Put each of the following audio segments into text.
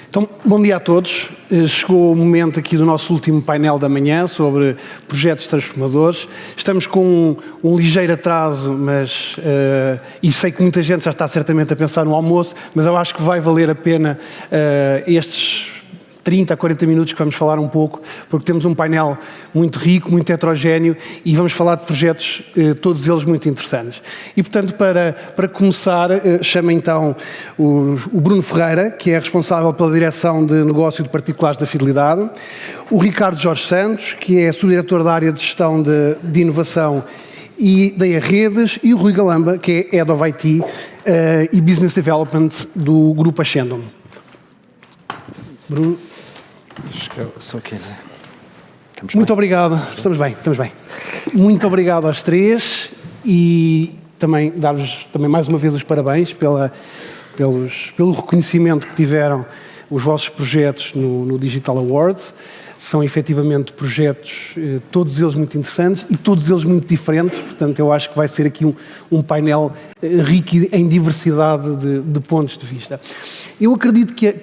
Então, bom dia a todos. Chegou o momento aqui do nosso último painel da manhã sobre projetos transformadores. Estamos com um ligeiro atraso, mas e sei que muita gente já está certamente a pensar no almoço, mas eu acho que vai valer a pena estes 30 a 40 minutos que vamos falar um pouco, porque temos um painel muito rico, muito heterogéneo e vamos falar de projetos, todos eles muito interessantes. E, portanto, para começar, chamo então o Bruno Ferreira, que é responsável pela direção de negócio de particulares da Fidelidade, o Ricardo Jorge Santos, que é subdiretor da área de gestão de inovação e da Redes, e o Rui Galamba, que é Head of IT e Business Development do Grupo Ascendum. Bruno. Acho que eu sou aqui, né? Muito obrigado. Estamos bem. Muito obrigado aos três e também dar-vos mais uma vez os parabéns pelo reconhecimento que tiveram os vossos projetos no Digital Awards. São efetivamente projetos, todos eles muito interessantes e todos eles muito diferentes, portanto eu acho que vai ser aqui um painel rico em diversidade de pontos de vista. Eu acredito que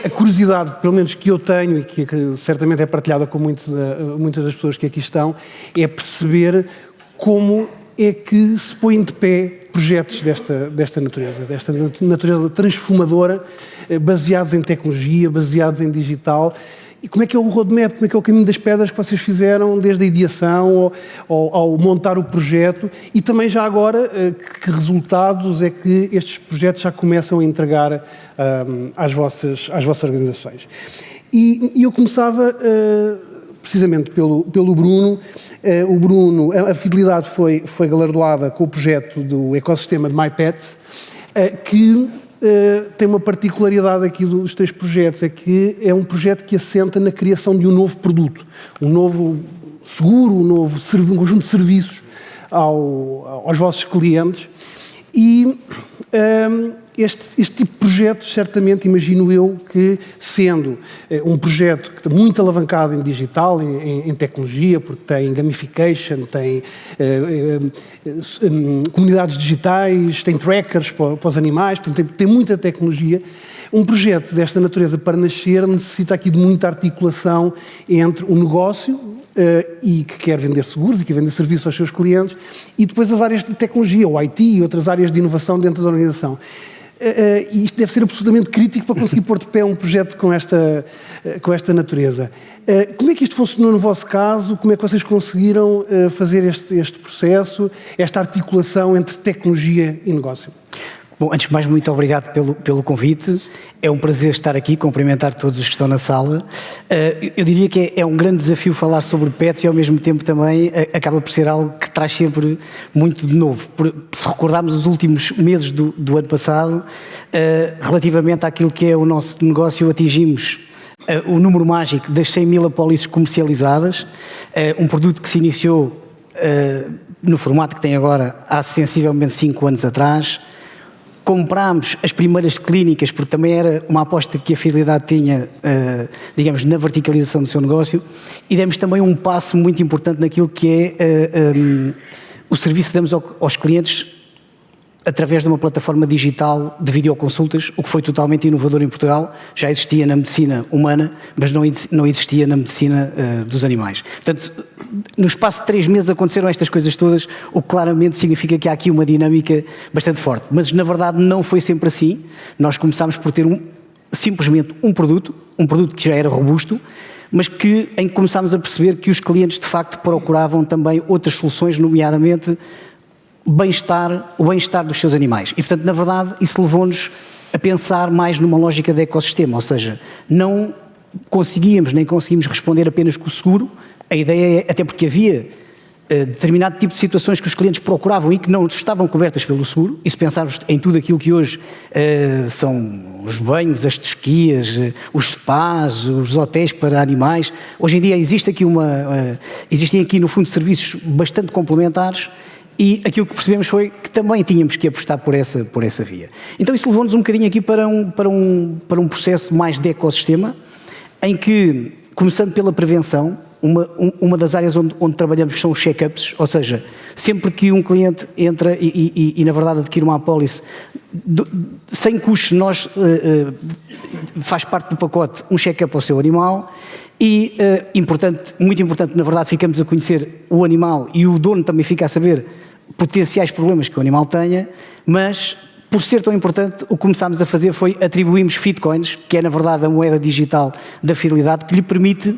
a curiosidade, pelo menos que eu tenho e que certamente é partilhada com muitas das pessoas que aqui estão, é perceber como é que se põem de pé projetos desta natureza transformadora, baseados em tecnologia, baseados em digital. E como é que é o roadmap, como é que é o caminho das pedras que vocês fizeram desde a ideação ao montar o projeto e também já agora que resultados é que estes projetos já começam a entregar às vossas organizações. E eu começava precisamente pelo Bruno. O Bruno, a Fidelidade foi galardoada com o projeto do ecossistema de MyPets, que tem uma particularidade aqui dos três projetos, é que é um projeto que assenta na criação de um novo produto, um novo seguro, um conjunto de serviços aos vossos clientes. E este tipo de projetos, certamente, imagino eu, que sendo um projeto que está muito alavancado em digital, em tecnologia, porque tem gamification, tem comunidades digitais, tem trackers para os animais, portanto tem muita tecnologia. Um projeto desta natureza para nascer necessita aqui de muita articulação entre o negócio e que quer vender seguros e que quer vender serviços aos seus clientes e depois as áreas de tecnologia, o IT e outras áreas de inovação dentro da organização. E isto deve ser absolutamente crítico para conseguir pôr de pé um projeto com esta natureza. Como é que isto funcionou no vosso caso? Como é que vocês conseguiram fazer este processo, esta articulação entre tecnologia e negócio? Bom, antes de mais, muito obrigado pelo convite. É um prazer estar aqui, cumprimentar todos os que estão na sala. Eu diria que é um grande desafio falar sobre pets e, ao mesmo tempo, também acaba por ser algo que traz sempre muito de novo. Se recordarmos os últimos meses do ano passado, relativamente àquilo que é o nosso negócio, atingimos o número mágico das 100.000 apólices comercializadas, um produto que se iniciou no formato que tem agora há sensivelmente 5 anos atrás. Comprámos as primeiras clínicas, porque também era uma aposta que a Fidelidade tinha, digamos, na verticalização do seu negócio, e demos também um passo muito importante naquilo que é o serviço que damos aos clientes através de uma plataforma digital de videoconsultas, o que foi totalmente inovador em Portugal. Já existia na medicina humana, mas não existia na medicina dos animais. Portanto, no espaço de 3 meses aconteceram estas coisas todas, o que claramente significa que há aqui uma dinâmica bastante forte. Mas, na verdade, não foi sempre assim. Nós começámos por ter simplesmente um produto que já era robusto, mas em que começámos a perceber que os clientes, de facto, procuravam também outras soluções, nomeadamente o bem-estar dos seus animais. E, portanto, na verdade, isso levou-nos a pensar mais numa lógica de ecossistema, ou seja, nem conseguimos responder apenas com o seguro. A ideia é, até porque havia determinado tipo de situações que os clientes procuravam e que não estavam cobertas pelo seguro, e se pensarmos em tudo aquilo que hoje são os banhos, as tosquias, os spas, os hotéis para animais, hoje em dia existem aqui no fundo serviços bastante complementares. E aquilo que percebemos foi que também tínhamos que apostar por essa via. Então isso levou-nos um bocadinho aqui para um processo mais de ecossistema, em que, começando pela prevenção, uma das áreas onde trabalhamos são os check-ups, ou seja, sempre que um cliente entra e na verdade adquire uma apólice, sem custos, nós faz parte do pacote um check-up ao seu animal e, muito importante, na verdade, ficamos a conhecer o animal e o dono também fica a saber potenciais problemas que o animal tenha, mas por ser tão importante, o que começámos a fazer foi atribuirmos Fitcoins, que é na verdade a moeda digital da fidelidade, que lhe permite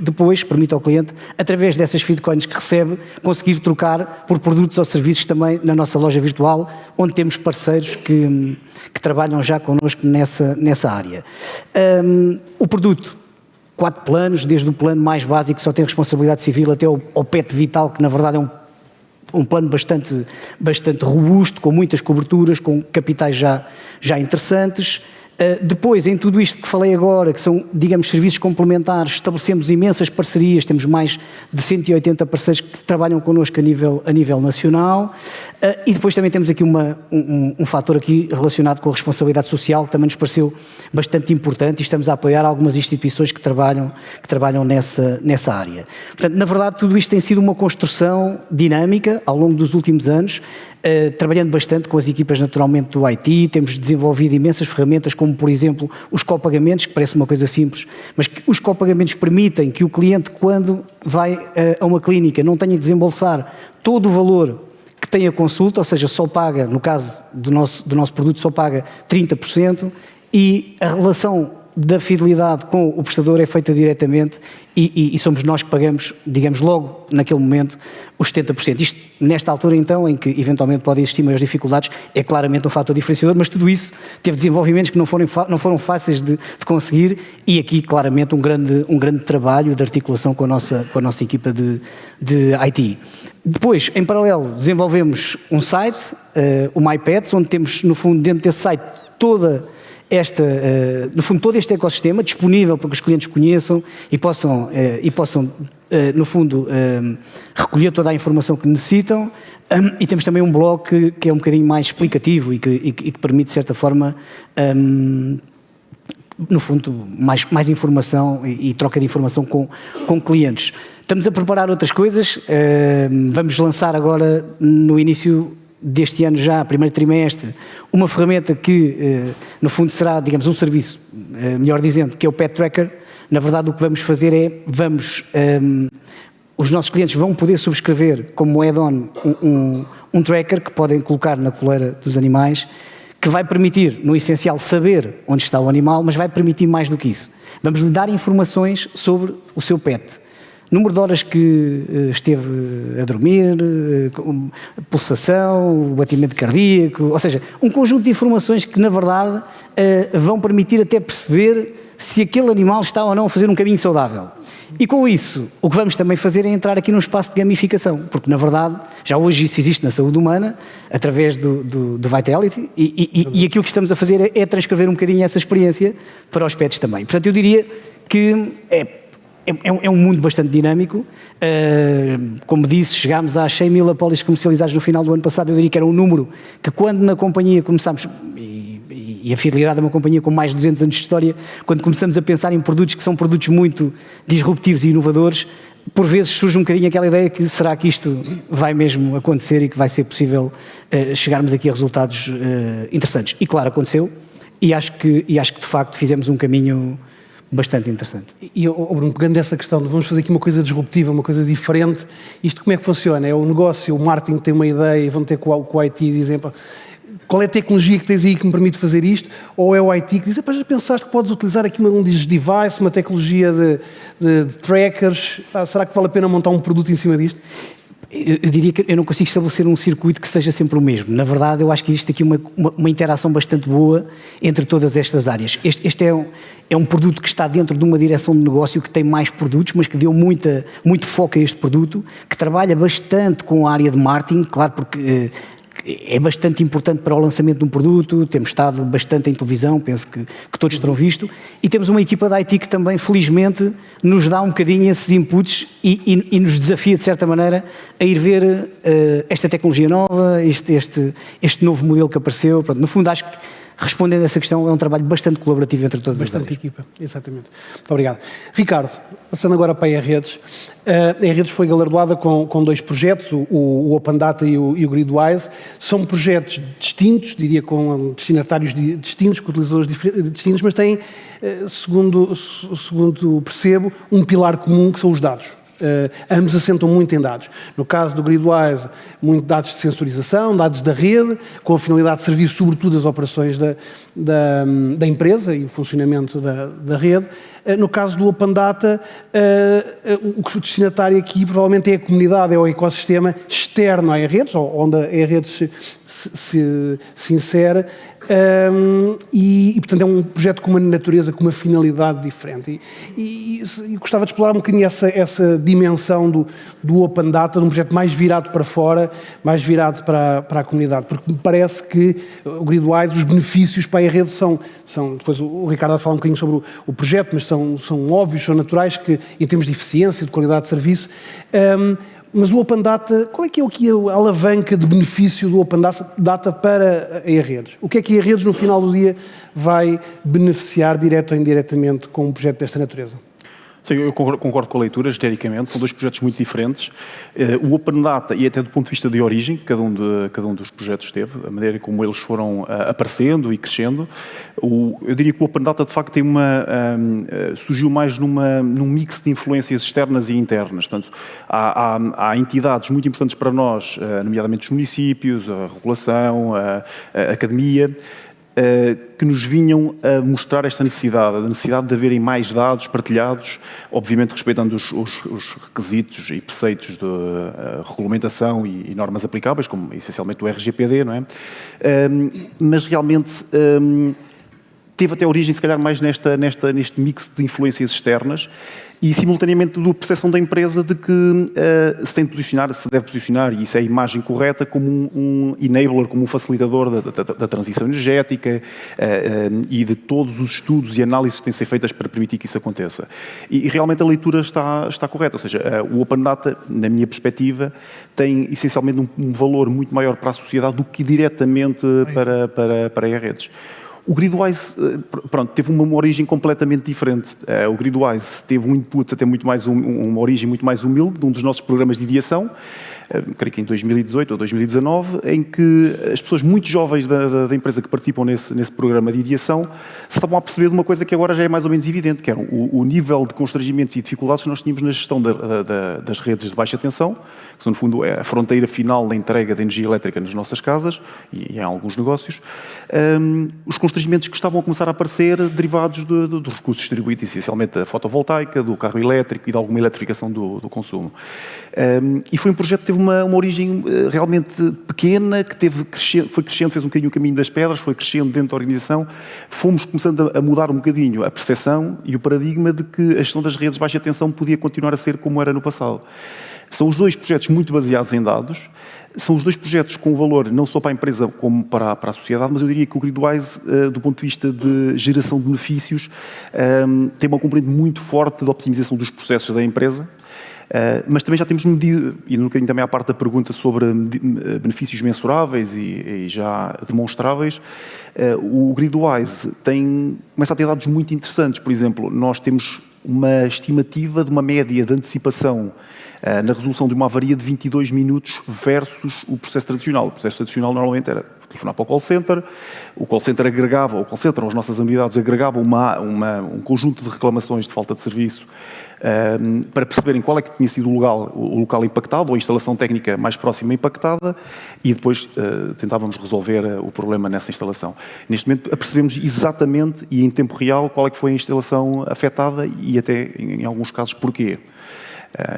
ao cliente, através dessas Fitcoins que recebe, conseguir trocar por produtos ou serviços também na nossa loja virtual, onde temos parceiros que trabalham já connosco nessa área. O produto, 4 planos, desde o plano mais básico, que só tem responsabilidade civil, até ao Pet Vital, que na verdade é um plano bastante robusto, com muitas coberturas, com capitais já interessantes. Depois, em tudo isto que falei agora, que são, digamos, serviços complementares, estabelecemos imensas parcerias, temos mais de 180 parceiros que trabalham connosco a nível nacional, e depois também temos aqui um fator aqui relacionado com a responsabilidade social, que também nos pareceu bastante importante, e estamos a apoiar algumas instituições que trabalham nessa área. Portanto, na verdade, tudo isto tem sido uma construção dinâmica ao longo dos últimos anos, trabalhando bastante com as equipas naturalmente do IT, temos desenvolvido imensas ferramentas, como por exemplo os copagamentos, que parece uma coisa simples, mas que os copagamentos permitem que o cliente, quando vai a uma clínica, não tenha que desembolsar todo o valor que tem a consulta, ou seja, só paga, no caso do nosso produto, só paga 30%, e a relação da fidelidade com o prestador é feita diretamente e somos nós que pagamos, digamos, logo naquele momento os 70%. Isto, nesta altura então, em que eventualmente podem existir maiores dificuldades, é claramente um fator diferenciador, mas tudo isso teve desenvolvimentos que não foram fáceis de conseguir, e aqui claramente um grande trabalho de articulação com a nossa equipa de IT. Depois, em paralelo, desenvolvemos um site, o MyPets, onde temos, no fundo, dentro desse site, todo este ecossistema disponível para que os clientes conheçam e possam no fundo, recolher toda a informação que necessitam, e temos também um blog que é um bocadinho mais explicativo e que permite, de certa forma, no fundo, mais informação e troca de informação com clientes. Estamos a preparar outras coisas, vamos lançar agora, no início deste ano já, primeiro trimestre, uma ferramenta que, no fundo, será, digamos, um serviço, melhor dizendo, que é o Pet Tracker. Na verdade, o que vamos fazer é, os nossos clientes vão poder subscrever como add-on um tracker que podem colocar na coleira dos animais, que vai permitir, no essencial, saber onde está o animal, mas vai permitir mais do que isso. Vamos lhe dar informações sobre o seu pet. Número de horas que esteve a dormir, pulsação, batimento cardíaco, ou seja, um conjunto de informações que, na verdade, vão permitir até perceber se aquele animal está ou não a fazer um caminho saudável. E com isso, o que vamos também fazer é entrar aqui num espaço de gamificação, porque, na verdade, já hoje isso existe na saúde humana, através do Vitality, e aquilo que estamos a fazer é transcrever um bocadinho essa experiência para os pets também. Portanto, eu diria que é um mundo bastante dinâmico. Como disse, chegámos às 100 mil apólices comercializados no final do ano passado. Eu diria que era um número que, quando na companhia começámos, e a Fidelidade é uma companhia com mais de 200 anos de história, quando começamos a pensar em produtos que são produtos muito disruptivos e inovadores, por vezes surge um bocadinho aquela ideia que será que isto vai mesmo acontecer e que vai ser possível chegarmos aqui a resultados interessantes. E claro, aconteceu, e acho que de facto fizemos um caminho bastante interessante. E, Bruno, pegando essa questão de vamos fazer aqui uma coisa disruptiva, uma coisa diferente, isto como é que funciona? É o negócio, o marketing tem uma ideia e vão ter com o IT e dizem qual é a tecnologia que tens aí que me permite fazer isto? Ou é o IT que diz, já pensaste que podes utilizar aqui um device, uma tecnologia de trackers, será que vale a pena montar um produto em cima disto? Eu diria que eu não consigo estabelecer um circuito que seja sempre o mesmo. Na verdade, eu acho que existe aqui uma interação bastante boa entre todas estas áreas. Este é um produto que está dentro de uma direção de negócio que tem mais produtos, mas que deu muito foco a este produto, que trabalha bastante com a área de marketing, claro, porque é bastante importante para o lançamento de um produto, temos estado bastante em televisão, penso que todos terão visto, e temos uma equipa da IT que também, felizmente, nos dá um bocadinho esses inputs e nos desafia, de certa maneira, a ir ver esta tecnologia nova, este novo modelo que apareceu. Pronto, no fundo, acho que respondendo a essa questão, é um trabalho bastante colaborativo entre todas as áreas. Bastante equipa, exatamente. Muito obrigado. Ricardo, passando agora para a E-Redes. A E-Redes foi galardoada com 2 projetos, o Open Data e o Gridwise. São projetos distintos, diria com destinatários distintos, com utilizadores distintos, mas têm, segundo percebo, um pilar comum que são os dados. Ambos assentam muito em dados. No caso do Gridwise, muito dados de sensorização, dados da rede, com a finalidade de servir sobretudo as operações da empresa e o funcionamento da rede. No caso do Open Data, o destinatário aqui provavelmente é a comunidade, é o ecossistema externo à E-Redes, onde a E-Redes se insere, e, portanto, é um projeto com uma natureza, com uma finalidade diferente. E gostava de explorar um bocadinho essa dimensão do Open Data, de um projeto mais virado para fora, mais virado para a comunidade, porque me parece que o Gridwise, os benefícios para a E-Rede são depois o Ricardo vai falar um bocadinho sobre o projeto, mas são óbvios, são naturais, que em termos de eficiência, de qualidade de serviço. Mas o Open Data, qual é que é a alavanca de benefício do Open Data para a E-Redes? O que é que a E-Redes, no final do dia, vai beneficiar direto ou indiretamente com um projeto desta natureza? Sim, eu concordo com a leitura, genericamente, são 2 projetos muito diferentes. O Open Data, e até do ponto de vista de origem, que cada um dos projetos teve, a maneira como eles foram aparecendo e crescendo, eu diria que o Open Data, de facto, surgiu mais num mix de influências externas e internas. Portanto, há entidades muito importantes para nós, nomeadamente os municípios, a regulação, a academia, que nos vinham a mostrar esta necessidade, a necessidade de haverem mais dados partilhados, obviamente respeitando os requisitos e preceitos de regulamentação e normas aplicáveis, como essencialmente o RGPD, não é? Mas realmente teve até origem, se calhar, mais neste mix de influências externas e, simultaneamente, da percepção da empresa de que se tem de posicionar, se deve posicionar, e isso é a imagem correta, como um enabler, como um facilitador da transição energética e de todos os estudos e análises que têm de ser feitas para permitir que isso aconteça. E realmente a leitura está correta, ou seja, o Open Data, na minha perspectiva, tem essencialmente um valor muito maior para a sociedade do que diretamente para a redes. O Gridwise, teve uma origem completamente diferente. O Gridwise teve um input até muito mais, uma origem muito mais humilde, de um dos nossos programas de ideação, creio que em 2018 ou 2019, em que as pessoas muito jovens da empresa que participam nesse programa de ideação se estavam a perceber de uma coisa que agora já é mais ou menos evidente, que era o nível de constrangimentos e dificuldades que nós tínhamos na gestão das redes de baixa tensão, que são, no fundo, a fronteira final da entrega de energia elétrica nas nossas casas e em alguns negócios. Os constrangimentos que estavam a começar a aparecer derivados dos recursos distribuídos, essencialmente da fotovoltaica, do carro elétrico e de alguma eletrificação do consumo. E foi um projeto que teve uma origem realmente pequena, que foi crescendo, fez um bocadinho o caminho das pedras, foi crescendo dentro da organização. Fomos começando a mudar um bocadinho a percepção e o paradigma de que a gestão das redes de baixa tensão podia continuar a ser como era no passado. São os 2 projetos muito baseados em dados, são os 2 projetos com valor não só para a empresa como para a sociedade, mas eu diria que o Gridwise, do ponto de vista de geração de benefícios, tem uma componente muito forte de optimização dos processos da empresa, mas também já temos medido, e no bocadinho também à parte da pergunta sobre benefícios mensuráveis e já demonstráveis, o Gridwise começa a ter dados muito interessantes. Por exemplo, nós temos uma estimativa de uma média de antecipação na resolução de uma avaria de 22 minutos versus o processo tradicional. O processo tradicional normalmente era telefonar para o call center agregava, ou as nossas unidades agregavam um conjunto de reclamações de falta de serviço para perceberem qual é que tinha sido o local impactado, ou a instalação técnica mais próxima impactada, e depois tentávamos resolver o problema nessa instalação. Neste momento percebemos exatamente e em tempo real qual é que foi a instalação afetada e até, em alguns casos, porquê.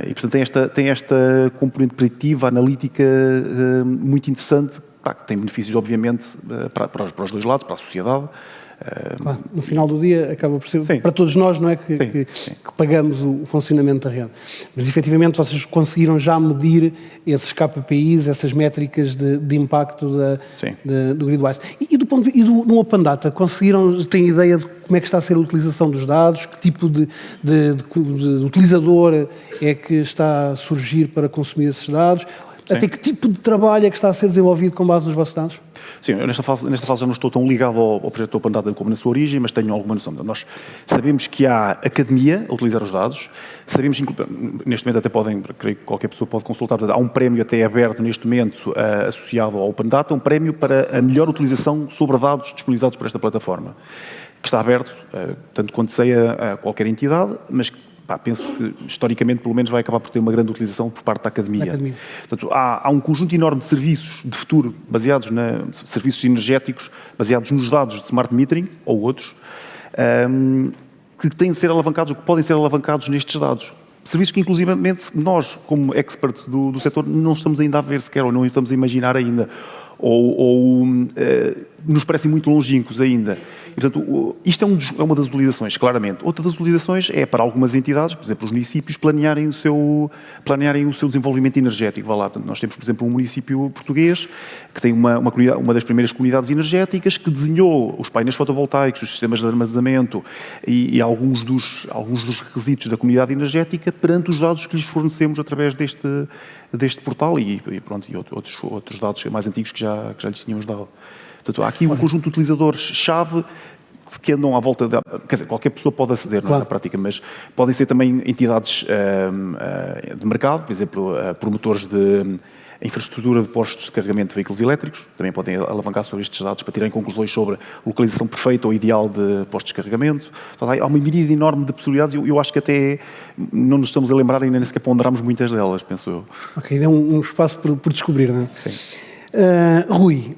E, portanto, tem esta componente preditiva, analítica, muito interessante, que tem benefícios, obviamente, para os 2 lados, para a sociedade. Claro, no final do dia acaba por ser, para todos nós, não é, que pagamos o funcionamento da rede. Mas, efetivamente, vocês conseguiram já medir esses KPIs, essas métricas de impacto do Gridwise. E no Open Data, têm ideia de como é que está a ser a utilização dos dados, que tipo de utilizador é que está a surgir para consumir esses dados? Até que tipo de trabalho é que está a ser desenvolvido com base nos vossos dados? Sim, eu nesta fase já não estou tão ligado ao projeto Open Data como na sua origem, mas tenho alguma noção. Nós sabemos que há academia a utilizar os dados, sabemos, neste momento até creio que qualquer pessoa pode consultar, há um prémio até aberto neste momento associado ao Open Data, um prémio para a melhor utilização sobre dados disponibilizados por esta plataforma, que está aberto, tanto quanto sei, a qualquer entidade, mas penso que, historicamente, pelo menos vai acabar por ter uma grande utilização por parte da academia. Portanto, há um conjunto enorme de serviços de futuro, serviços energéticos, baseados nos dados de smart metering, ou outros, que têm de ser alavancados, ou que podem ser alavancados nestes dados. Serviços que, inclusivamente, nós, como experts do setor, não estamos ainda a ver sequer, ou não estamos a imaginar ainda, ou nos parecem muito longínquos ainda. E, portanto, isto é uma das utilizações, claramente. Outra das utilizações é para algumas entidades, por exemplo, os municípios, planearem o seu desenvolvimento energético. Vá lá. Portanto, nós temos, por exemplo, um município português que tem uma das primeiras comunidades energéticas que desenhou os painéis fotovoltaicos, os sistemas de armazenamento e alguns dos requisitos da comunidade energética perante os dados que lhes fornecemos através deste portal e outros dados mais antigos que já lhes tínhamos dado. Portanto, há aqui um conjunto de utilizadores-chave que andam à volta quer dizer, qualquer pessoa pode aceder, claro, na prática, mas podem ser também entidades de mercado, por exemplo, promotores de infraestrutura de postos de carregamento de veículos elétricos, também podem alavancar sobre estes dados para tirarem conclusões sobre a localização perfeita ou ideal de postos de carregamento. Portanto, há uma miríade enorme de possibilidades e eu acho que até não nos estamos a lembrar ainda nem sequer ponderamos muitas delas, penso eu. Ok, é um espaço por descobrir, não é? Sim. Rui,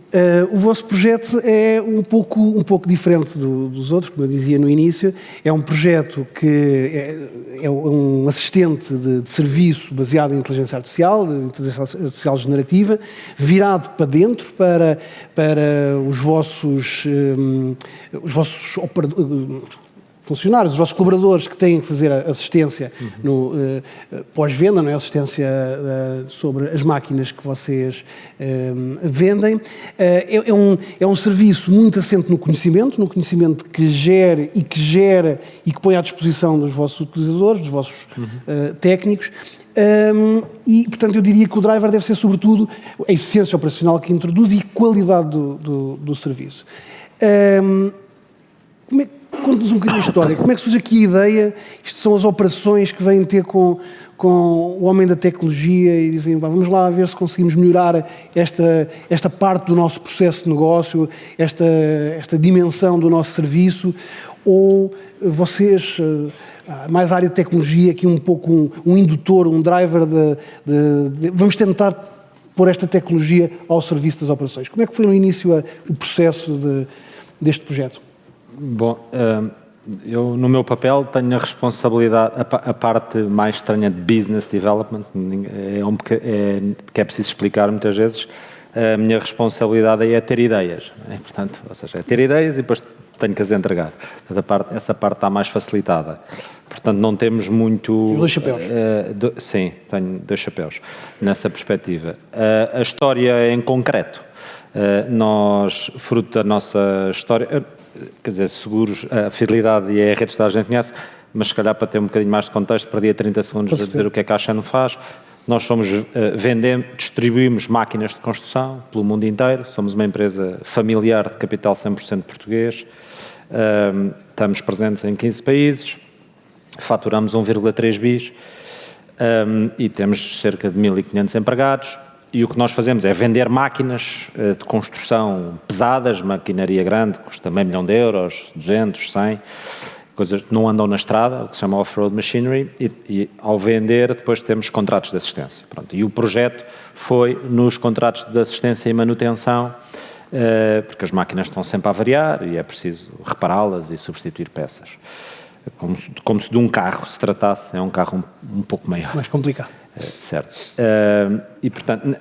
o vosso projeto é um pouco diferente dos outros, como eu dizia no início. É um projeto que é um assistente de serviço baseado em inteligência artificial generativa, virado para dentro, para os vossos funcionários, os vossos colaboradores que têm que fazer a assistência no pós-venda, não é? Assistência sobre as máquinas que vocês vendem. É um serviço muito assente no conhecimento que gera e que põe à disposição dos vossos utilizadores, dos vossos técnicos. E, portanto, eu diria que o driver deve ser, sobretudo, a eficiência operacional que introduz e qualidade do serviço. Conta-nos um bocadinho a história. Como é que surge aqui a ideia? Isto são as operações que vêm ter com o homem da tecnologia e dizem, vamos lá ver se conseguimos melhorar esta parte do nosso processo de negócio, esta dimensão do nosso serviço, ou vocês, mais a área de tecnologia, aqui um pouco um indutor, um driver vamos tentar pôr esta tecnologia ao serviço das operações. Como é que foi no início o processo deste projeto? Bom, eu no meu papel tenho a responsabilidade, a parte mais estranha de business development, que é preciso explicar muitas vezes. A minha responsabilidade aí é ter ideias, não é? Portanto, ou seja, é ter ideias e depois tenho que as entregar. Essa parte está mais facilitada. Portanto, não temos muito... 2 chapéus. Sim, tenho 2 chapéus nessa perspectiva. A história em concreto, nós, fruto da nossa história... Quer dizer, seguros, a fidelidade e a rede de dados a gente conhece, mas se calhar para ter um bocadinho mais de contexto, perdia 30 segundos a dizer o que é que a Ashano faz. Nós distribuímos máquinas de construção pelo mundo inteiro, somos uma empresa familiar de capital 100% português, estamos presentes em 15 países, faturamos 1,3 bis e temos cerca de 1.500 empregados. E o que nós fazemos é vender máquinas de construção pesadas, maquinaria grande, custa meio milhão de euros, 200, 100, coisas que não andam na estrada, o que se chama off-road machinery, e ao vender depois temos contratos de assistência. Pronto, e o projeto foi nos contratos de assistência e manutenção, porque as máquinas estão sempre a variar e é preciso repará-las e substituir peças. Como se de um carro se tratasse, é um carro um pouco maior. Mais complicado. Certo. E, portanto,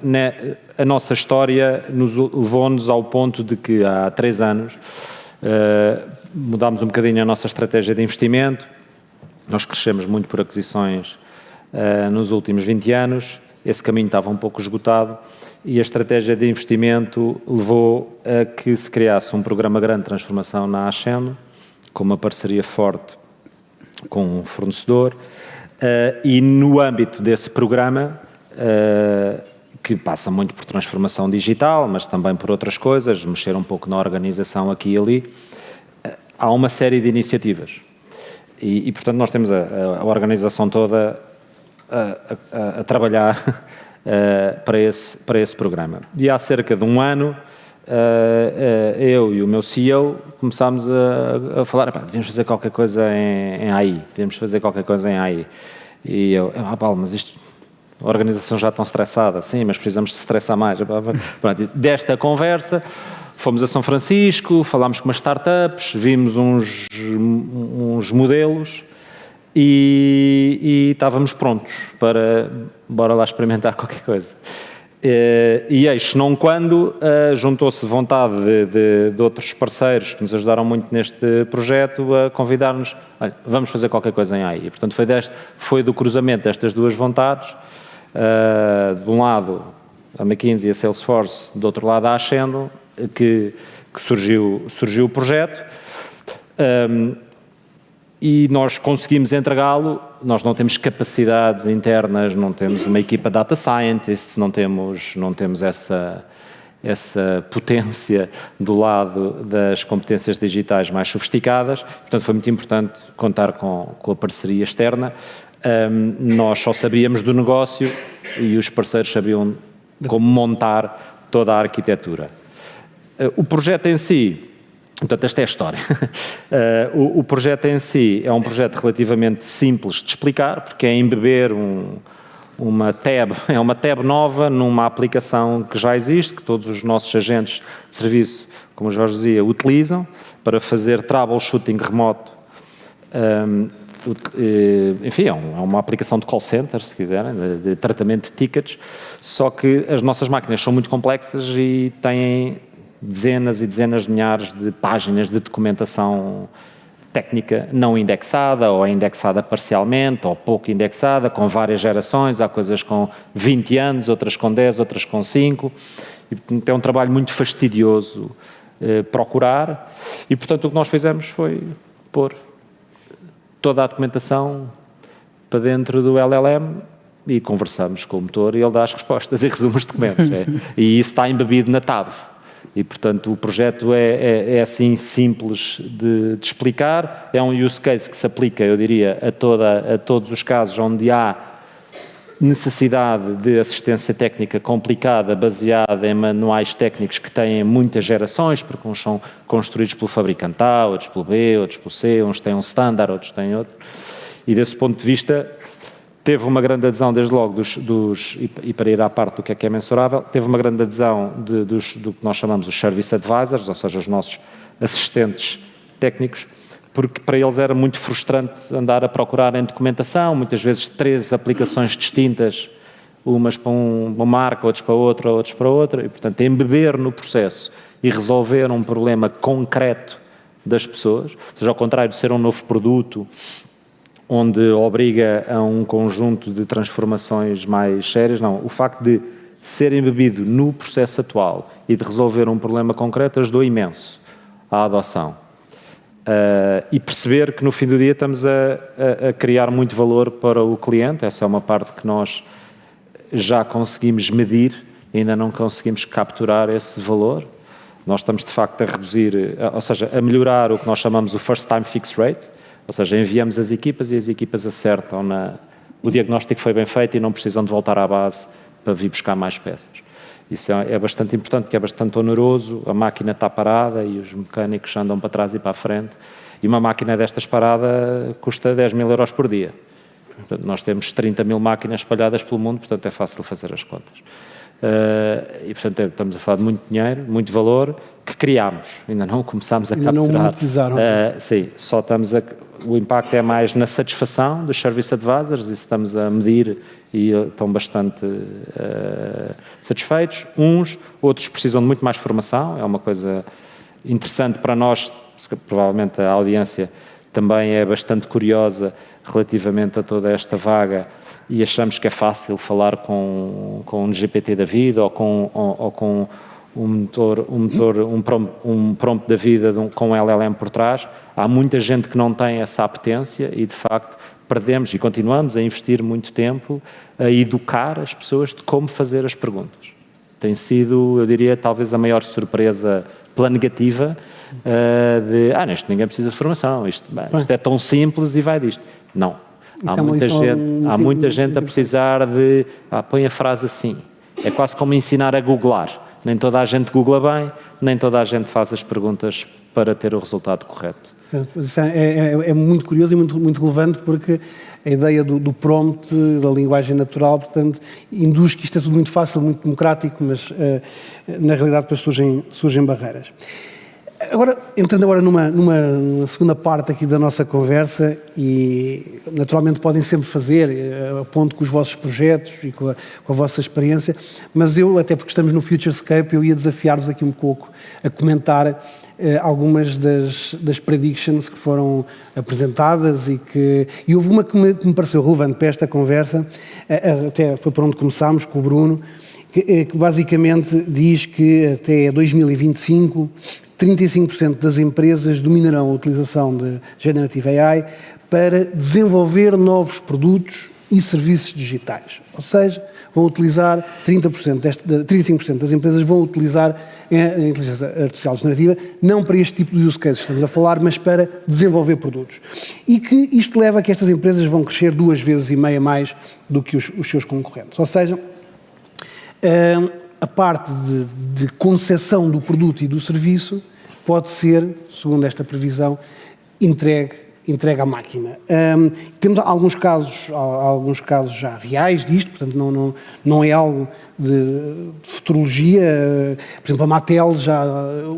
a nossa história levou-nos ao ponto de que há 3 anos mudámos um bocadinho a nossa estratégia de investimento. Nós crescemos muito por aquisições nos últimos 20 anos. Esse caminho estava um pouco esgotado e a estratégia de investimento levou a que se criasse um programa grande de transformação na Ashano, com uma parceria forte com um fornecedor. E no âmbito desse programa, que passa muito por transformação digital, mas também por outras coisas, mexer um pouco na organização aqui e ali. Há uma série de iniciativas e portanto, nós temos a organização toda a trabalhar para esse programa. E há cerca de um ano, eu e o meu CEO começámos a falar, devíamos fazer qualquer coisa em AI, devíamos fazer qualquer coisa em AI. E eu, Paulo, mas isto, a organização já está estressada, sim, mas precisamos de se estressar mais. Desta conversa, fomos a São Francisco, falámos com umas startups, vimos uns modelos e estávamos prontos para, bora lá experimentar qualquer coisa. E eis, não quando, juntou-se vontade de outros parceiros que nos ajudaram muito neste projeto a convidar-nos, vamos fazer qualquer coisa em AI. E, portanto, foi do cruzamento destas duas vontades, de um lado a McKinsey e a Salesforce, do outro lado a Ascendo, que surgiu o projeto. E nós conseguimos entregá-lo. Nós não temos capacidades internas, não temos uma equipa de data scientists, não temos essa potência do lado das competências digitais mais sofisticadas. Portanto, foi muito importante contar com a parceria externa. Nós só sabíamos do negócio e os parceiros sabiam como montar toda a arquitetura. O projeto em si, portanto, esta é a história. O projeto em si é um projeto relativamente simples de explicar, porque é embeber uma tab nova numa aplicação que já existe, que todos os nossos agentes de serviço, como o Jorge dizia, utilizam para fazer troubleshooting remoto. Enfim, é uma aplicação de call center, se quiserem, de tratamento de tickets, só que as nossas máquinas são muito complexas e têm dezenas e dezenas de milhares de páginas de documentação técnica não indexada, ou é indexada parcialmente, ou pouco indexada, com várias gerações. Há coisas com 20 anos, outras com 10, outras com 5. E, portanto, é um trabalho muito fastidioso procurar. E, portanto, o que nós fizemos foi pôr toda a documentação para dentro do LLM e conversamos com o motor e ele dá as respostas e resume os documentos. E isso está embebido na tab. E, portanto, o projeto é assim simples de explicar. É um use case que se aplica, eu diria, a todos os casos onde há necessidade de assistência técnica complicada, baseada em manuais técnicos que têm muitas gerações, porque uns são construídos pelo fabricante A, outros pelo B, outros pelo C, uns têm um standard, outros têm outro. E, desse ponto de vista, teve uma grande adesão, desde logo, e para ir à parte do que é mensurável, teve uma grande adesão do que nós chamamos os Service Advisors, ou seja, os nossos assistentes técnicos, porque para eles era muito frustrante andar a procurar em documentação, muitas vezes 3 aplicações distintas, umas para uma marca, outras para outra, e, portanto, embeber no processo e resolver um problema concreto das pessoas, ou seja, ao contrário de ser um novo produto, onde obriga a um conjunto de transformações mais sérias. Não, o facto de ser embebido no processo atual e de resolver um problema concreto ajudou imenso à adoção. E perceber que no fim do dia estamos a criar muito valor para o cliente. Essa é uma parte que nós já conseguimos medir, ainda não conseguimos capturar esse valor. Nós estamos de facto a reduzir, ou seja, a melhorar o que nós chamamos o First Time Fix Rate. Ou seja, enviamos as equipas e as equipas acertam o diagnóstico foi bem feito e não precisam de voltar à base para vir buscar mais peças. Isso é bastante importante, porque é bastante oneroso, a máquina está parada e os mecânicos andam para trás e para a frente, e uma máquina destas parada custa 10.000 euros por dia. Portanto, nós temos 30.000 máquinas espalhadas pelo mundo, portanto é fácil fazer as contas. E, portanto, estamos a falar de muito dinheiro, muito valor, que criámos, ainda não começámos a capturar. Ainda não monetizaram. Sim, só o impacto é mais na satisfação dos Service Advisors, isso estamos a medir e estão bastante satisfeitos. Outros precisam de muito mais formação, é uma coisa interessante para nós, provavelmente a audiência também é bastante curiosa relativamente a toda esta vaga, e achamos que é fácil falar com um GPT da vida ou com um prompt da vida com um LLM por trás. Há muita gente que não tem essa apetência e, de facto, perdemos e continuamos a investir muito tempo a educar as pessoas de como fazer as perguntas. Tem sido, eu diria, talvez a maior surpresa pela negativa isto ninguém precisa de formação, isto é tão simples e vai disto. Não. Há muita gente a precisar de, põe a frase assim. É quase como ensinar a googlar. Nem toda a gente googla bem, nem toda a gente faz as perguntas para ter o resultado correto. É muito curioso e muito relevante, porque a ideia do prompt, da linguagem natural, portanto, induz que isto é tudo muito fácil, muito democrático, mas na realidade depois surgem barreiras. Agora, entrando agora numa segunda parte aqui da nossa conversa, e naturalmente podem sempre fazer, aponto com os vossos projetos e com a vossa experiência, mas eu, até porque estamos no Futurescape, eu ia desafiar-vos aqui um pouco a comentar algumas das predictions que foram apresentadas e houve uma que me pareceu relevante para esta conversa, até foi por onde começámos, com o Bruno, que basicamente diz que até 2025 35% das empresas dominarão a utilização de Generative AI para desenvolver novos produtos e serviços digitais. Ou seja, vão utilizar 35% das empresas vão utilizar a inteligência artificial generativa, não para este tipo de use cases que estamos a falar, mas para desenvolver produtos. E que isto leva a que estas empresas vão crescer 2,5 vezes mais do que os seus concorrentes. Ou seja, a parte de concepção do produto e do serviço pode ser, segundo esta previsão, entregue à máquina. Temos alguns casos já reais disto, portanto não é algo de futurologia. Por exemplo, a Mattel já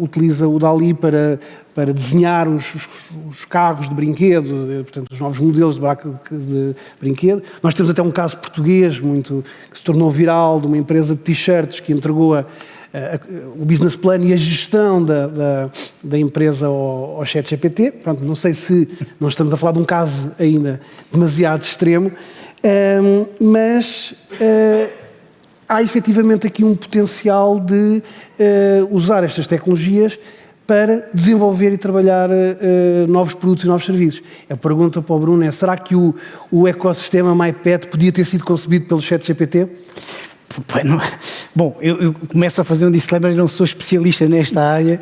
utiliza o DALL-E para desenhar os carros de brinquedo, portanto, os novos modelos de brinquedo. Nós temos até um caso português que se tornou viral, de uma empresa de t-shirts que entregou o business plan e a gestão da empresa ao ChatGPT. Pronto, não sei se não estamos a falar de um caso ainda demasiado extremo, mas há efetivamente aqui um potencial de usar estas tecnologias para desenvolver e trabalhar novos produtos e novos serviços. A pergunta para o Bruno é: será que o ecossistema MyPet podia ter sido concebido pelo ChatGPT? Bom, eu começo a fazer um disclaimer, eu não sou especialista nesta área.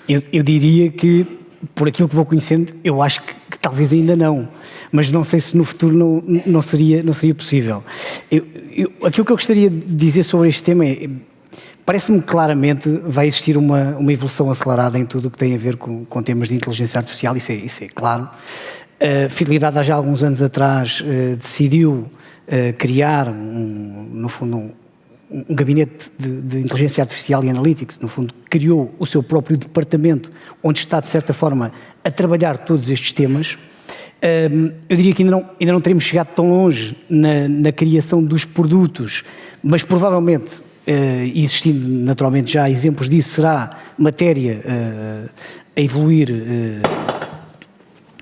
Eu diria que, por aquilo que vou conhecendo, eu acho que talvez ainda não. Mas não sei se no futuro não seria possível. Aquilo que eu gostaria de dizer sobre este tema parece-me que claramente vai existir uma evolução acelerada em tudo o que tem a ver com temas de inteligência artificial, isso é claro. A Fidelidade, há já alguns anos atrás, decidiu criar, no fundo, um gabinete de inteligência artificial e analytics. No fundo, criou o seu próprio departamento, onde está, de certa forma, a trabalhar todos estes temas. Eu diria que ainda não teremos chegado tão longe na criação dos produtos, mas provavelmente, existindo naturalmente já exemplos disso, será matéria a evoluir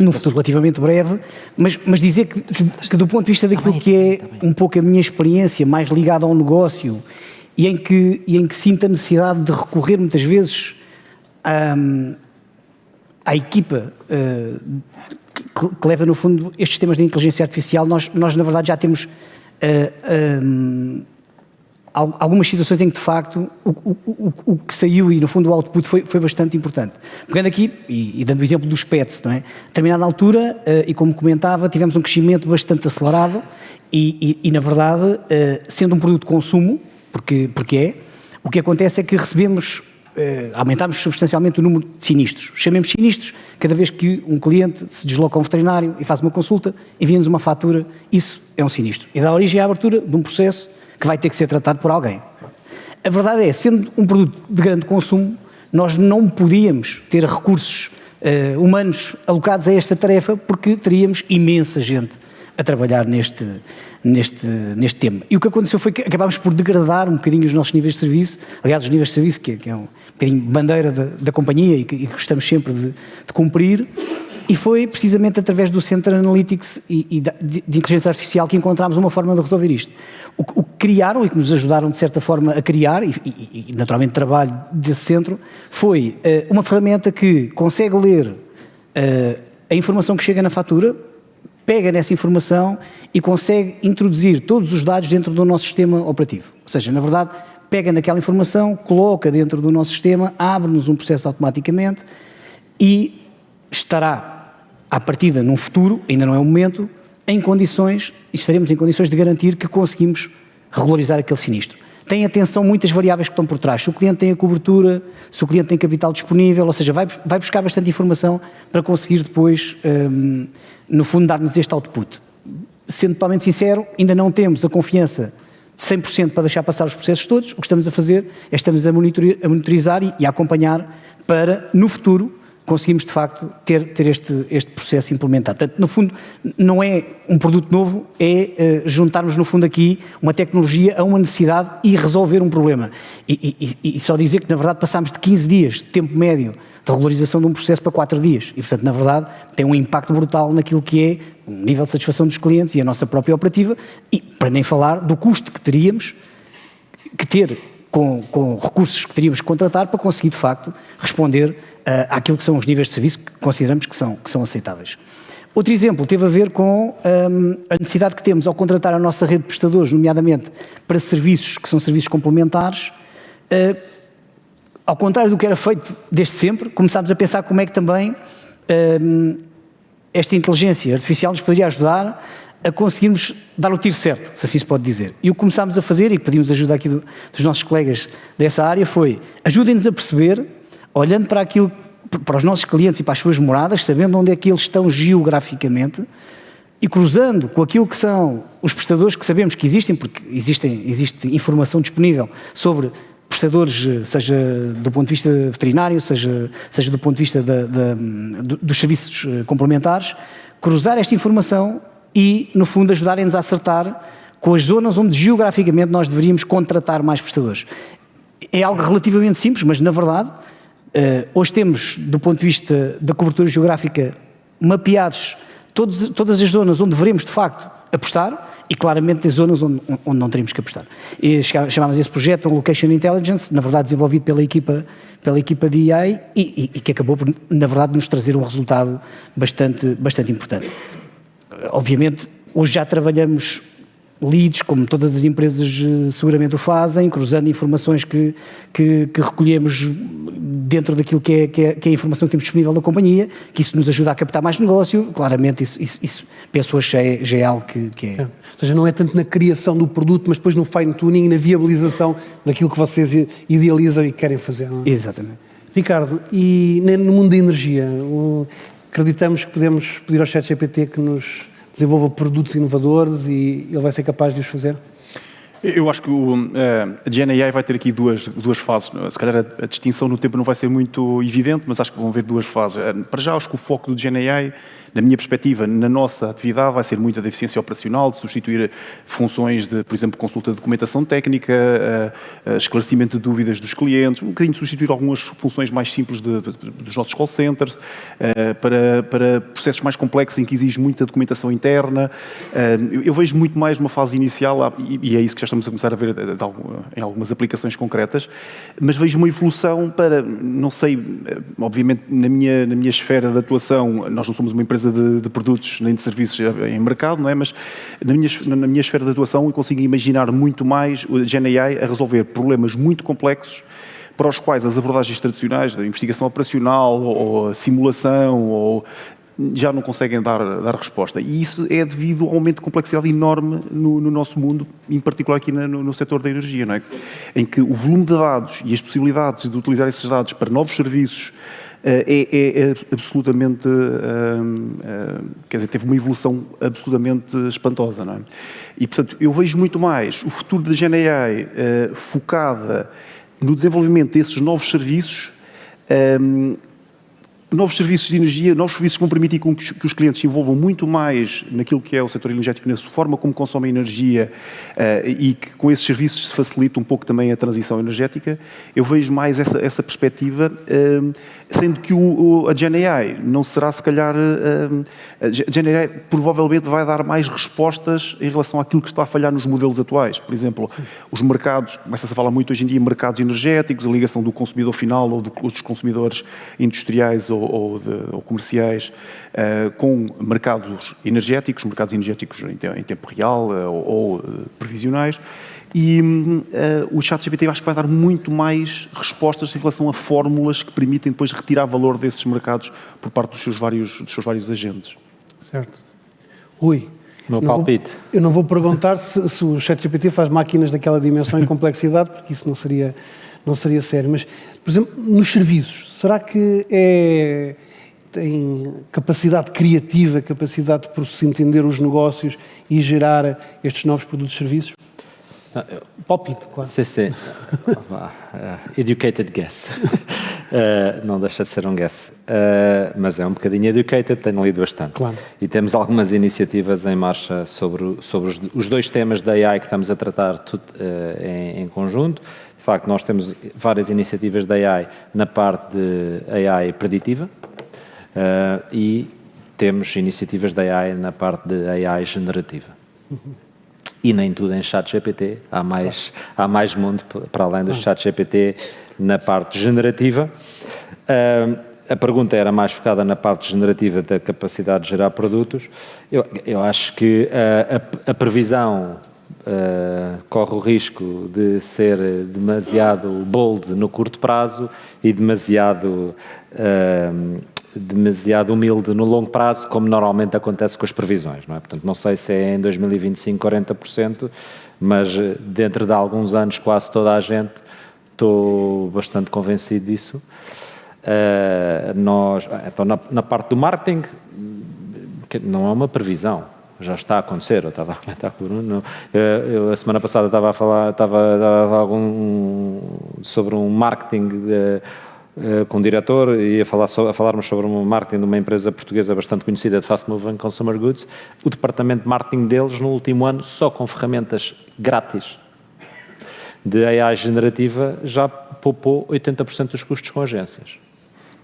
num futuro relativamente breve, mas dizer que do ponto de vista daquilo que é um pouco a minha experiência, mais ligada ao negócio, e em que sinto a necessidade de recorrer muitas vezes à equipa que leva no fundo estes temas de inteligência artificial, nós na verdade já temos algumas situações em que de facto o que saiu e no fundo o output foi bastante importante. Pegando aqui e dando o exemplo dos pets, não é? A determinada altura, e como comentava, tivemos um crescimento bastante acelerado e na verdade, sendo um produto de consumo, porque o que acontece é que aumentámos substancialmente o número de sinistros. Chamemos sinistros cada vez que um cliente se desloca a um veterinário e faz uma consulta, envia-nos uma fatura, isso é um sinistro. E dá origem à abertura de um processo que vai ter que ser tratado por alguém. A verdade é, sendo um produto de grande consumo, nós não podíamos ter recursos humanos alocados a esta tarefa, porque teríamos imensa gente a trabalhar neste tema. E o que aconteceu foi que acabámos por degradar um bocadinho os nossos níveis de serviço, aliás, os níveis de serviço, que é um bocadinho bandeira da companhia e que gostamos sempre de cumprir, e foi precisamente através do Center Analytics e de inteligência artificial que encontramos uma forma de resolver isto. O que criaram e que nos ajudaram de certa forma a criar, e naturalmente trabalho desse centro, foi uma ferramenta que consegue ler a informação que chega na fatura, pega nessa informação e consegue introduzir todos os dados dentro do nosso sistema operativo. Ou seja, na verdade, pega naquela informação, coloca dentro do nosso sistema, abre-nos um processo automaticamente e estará, à partida, num futuro, ainda não é o momento, estaremos em condições de garantir que conseguimos regularizar aquele sinistro. Tem atenção muitas variáveis que estão por trás. Se o cliente tem a cobertura, se o cliente tem capital disponível, ou seja, vai buscar bastante informação para conseguir depois, no fundo, dar-nos este output. Sendo totalmente sincero, ainda não temos a confiança de 100% para deixar passar os processos todos. O que estamos a fazer é estamos a monitorizar e a acompanhar para, no futuro, conseguimos de facto ter este processo implementado. Portanto, no fundo, não é um produto novo, é juntarmos no fundo aqui uma tecnologia a uma necessidade e resolver um problema. E só dizer que na verdade passámos de 15 dias de tempo médio de regularização de um processo para 4 dias. E portanto, na verdade, tem um impacto brutal naquilo que é o nível de satisfação dos clientes e a nossa própria operativa, e para nem falar do custo que teríamos que ter com recursos que teríamos que contratar para conseguir de facto responder àquilo que são os níveis de serviço que consideramos que são aceitáveis. Outro exemplo teve a ver com a necessidade que temos ao contratar a nossa rede de prestadores, nomeadamente para serviços que são serviços complementares. Ao contrário do que era feito desde sempre, começámos a pensar como é que também esta inteligência artificial nos poderia ajudar a conseguirmos dar o tiro certo, se assim se pode dizer. E o que começámos a fazer, e pedimos ajuda aqui dos nossos colegas dessa área, foi ajudem-nos a perceber, olhando para aquilo, para os nossos clientes e para as suas moradas, sabendo onde é que eles estão geograficamente e cruzando com aquilo que são os prestadores que sabemos que existem, porque existe informação disponível sobre prestadores, seja do ponto de vista veterinário, seja do ponto de vista dos serviços complementares, cruzar esta informação e, no fundo, ajudarem-nos a acertar com as zonas onde geograficamente nós deveríamos contratar mais prestadores. É algo relativamente simples, mas na verdade, hoje temos, do ponto de vista da cobertura geográfica, mapeados todas as zonas onde devemos de facto apostar e claramente as zonas onde não teríamos que apostar. E chamámos esse projeto um Location Intelligence, na verdade desenvolvido pela equipa de AI e que acabou por, na verdade, nos trazer um resultado bastante importante. Obviamente, hoje já trabalhamos leads, como todas as empresas seguramente o fazem, cruzando informações que recolhemos dentro daquilo que é a informação que temos disponível da companhia, que isso nos ajuda a captar mais negócio. Claramente isso penso hoje já é algo que é... Ou seja, não é tanto na criação do produto, mas depois no fine-tuning e na viabilização daquilo que vocês idealizam e querem fazer, não é? Exatamente. Ricardo, e no mundo da energia, acreditamos que podemos pedir ao ChatGPT que nos desenvolva produtos inovadores e ele vai ser capaz de os fazer? Eu acho que a GenAI vai ter aqui duas fases. Se calhar a distinção no tempo não vai ser muito evidente, mas acho que vão haver duas fases. Para já, acho que o foco do GenAI, na minha perspectiva, na nossa atividade, vai ser muito a de eficiência operacional, de substituir funções de, por exemplo, consulta de documentação técnica, esclarecimento de dúvidas dos clientes, um bocadinho de substituir algumas funções mais simples dos nossos call centers, para processos mais complexos em que exige muita documentação interna. Eu vejo muito mais uma fase inicial, e é isso que já estamos a começar a ver em algumas aplicações concretas, mas vejo uma evolução para, não sei, obviamente na minha esfera de atuação, nós não somos uma empresa de produtos nem de serviços em mercado, não é? Mas na minha esfera de atuação eu consigo imaginar muito mais o GenAI a resolver problemas muito complexos para os quais as abordagens tradicionais da investigação operacional ou simulação ou já não conseguem dar resposta. E isso é devido ao aumento de complexidade enorme no nosso mundo, em particular aqui no setor da energia, não é? Em que o volume de dados e as possibilidades de utilizar esses dados para novos serviços é absolutamente, quer dizer, teve uma evolução absolutamente espantosa, não é? E, portanto, eu vejo muito mais o futuro da GenAI focada no desenvolvimento desses novos serviços de energia, novos serviços que vão permitir que os clientes se envolvam muito mais naquilo que é o setor energético, na sua forma como consomem energia e que com esses serviços se facilita um pouco também a transição energética. Eu vejo mais essa perspectiva, sendo que a GenAI não será, se calhar, a GenAI provavelmente vai dar mais respostas em relação àquilo que está a falhar nos modelos atuais. Por exemplo, os mercados, começa-se a falar muito hoje em dia, mercados energéticos, a ligação do consumidor final ou dos consumidores industriais ou comerciais, com mercados energéticos em tempo real ou previsionais. E o ChatGPT acho que vai dar muito mais respostas em relação a fórmulas que permitem depois retirar valor desses mercados por parte dos seus vários agentes. Certo. Rui, Meu palpite. Eu não vou perguntar se o ChatGPT faz máquinas daquela dimensão e complexidade, porque isso não seria sério. Mas, por exemplo, nos serviços, será que tem capacidade criativa, capacidade de entender os negócios e gerar estes novos produtos e serviços? Palpite, claro. Sim. Educated guess. Não deixa de ser um guess. Mas é um bocadinho educated, tenho lido bastante. Claro. E temos algumas iniciativas em marcha sobre os dois temas da AI que estamos a tratar em conjunto. De facto, nós temos várias iniciativas da AI na parte de AI preditiva e temos iniciativas da AI na parte de AI generativa. E nem tudo em ChatGPT, há mais mundo para além do ChatGPT na parte generativa. A pergunta era mais focada na parte generativa da capacidade de gerar produtos. Eu acho que a previsão corre o risco de ser demasiado bold no curto prazo e demasiado humilde no longo prazo, como normalmente acontece com as previsões, não é? Portanto, não sei se é em 2025 40%, mas dentro de alguns anos quase toda a gente, estou bastante convencido disso. Então, na parte do marketing, não é uma previsão, já está a acontecer. Eu estava a comentar com o Bruno, a semana passada estava a falar sobre um marketing com o diretor e a falarmos sobre um marketing de uma empresa portuguesa bastante conhecida de fast moving consumer goods. O departamento de marketing deles no último ano, só com ferramentas grátis de AI generativa, já poupou 80% dos custos com agências.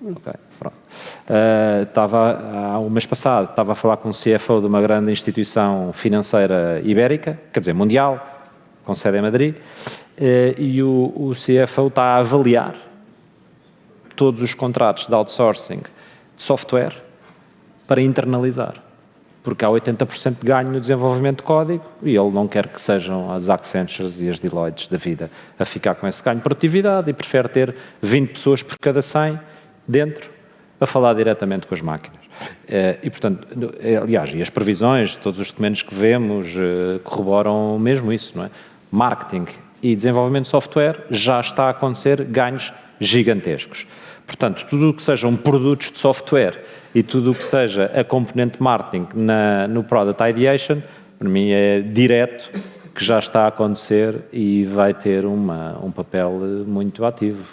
Ok, pronto. Há um mês passado estava a falar com o CFO de uma grande instituição financeira ibérica, quer dizer, mundial, com sede em Madrid, e o CFO está a avaliar todos os contratos de outsourcing de software para internalizar, porque há 80% de ganho no desenvolvimento de código e ele não quer que sejam as Accentures e as Deloittes da vida a ficar com esse ganho de produtividade e prefere ter 20 pessoas por cada 100 dentro a falar diretamente com as máquinas. E, portanto, aliás, e as previsões, todos os documentos que vemos corroboram mesmo isso, não é? Marketing e desenvolvimento de software já está a acontecer ganhos gigantescos. Portanto, tudo o que sejam produtos de software e tudo o que seja a componente marketing no Product Ideation, para mim é direto que já está a acontecer e vai ter um papel muito ativo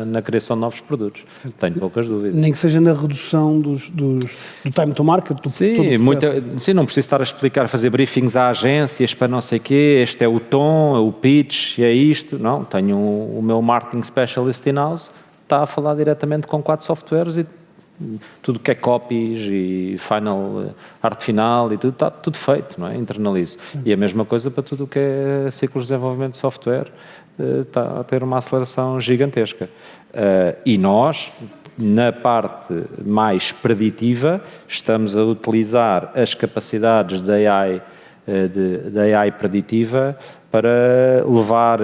na criação de novos produtos. Tenho poucas dúvidas. Nem que seja na redução do time to market. Sim, não preciso estar a explicar, fazer briefings a agências para não sei o quê, este é o tom, é o pitch, é isto. Não, tenho o meu marketing specialist in-house, está a falar diretamente com 4 softwares e tudo que é copies e arte final e tudo, está tudo feito, não é? Internalizo. E a mesma coisa para tudo o que é ciclos de desenvolvimento de software, está a ter uma aceleração gigantesca. E nós, na parte mais preditiva, estamos a utilizar as capacidades da AI preditiva para levar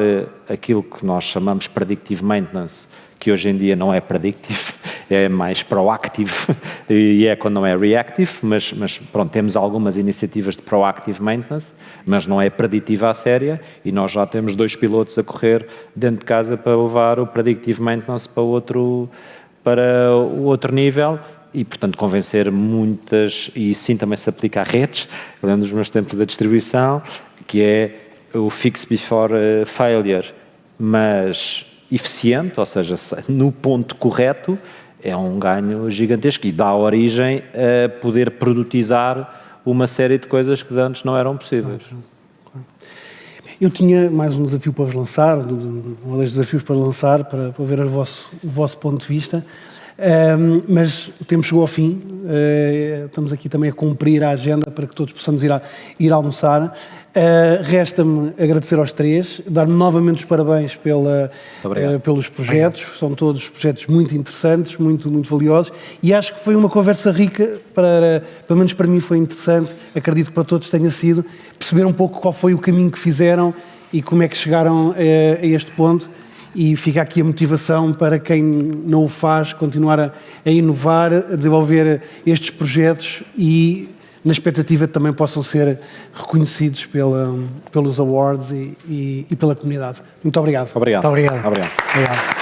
aquilo que nós chamamos predictive maintenance, que hoje em dia não é predictive, é mais proactive e é quando não é reactive, mas pronto, temos algumas iniciativas de proactive maintenance, mas não é preditiva à séria e nós já temos 2 pilotos a correr dentro de casa para levar o predictive maintenance para o outro nível e, portanto, convencer muitas, e sim também se aplica a redes, eu lembro dos meus tempos da distribuição, que é o fix before failure, mas eficiente, ou seja, no ponto correto, é um ganho gigantesco e dá origem a poder produtizar uma série de coisas que antes não eram possíveis. Eu tinha mais um desafio para vos lançar, um dos desafios para lançar, para ver o vosso ponto de vista, mas o tempo chegou ao fim, estamos aqui também a cumprir a agenda para que todos possamos ir almoçar. Resta-me agradecer aos três, dar-me novamente os parabéns pelos projetos. São todos projetos muito interessantes, muito valiosos, e acho que foi uma conversa rica, pelo menos para mim foi interessante, acredito que para todos tenha sido, perceber um pouco qual foi o caminho que fizeram e como é que chegaram a este ponto, e fica aqui a motivação para quem não o faz, continuar a inovar, a desenvolver estes projetos e na expectativa que também possam ser reconhecidos pelos awards e pela comunidade. Muito obrigado. Obrigado. Muito obrigado. Obrigado. Obrigado.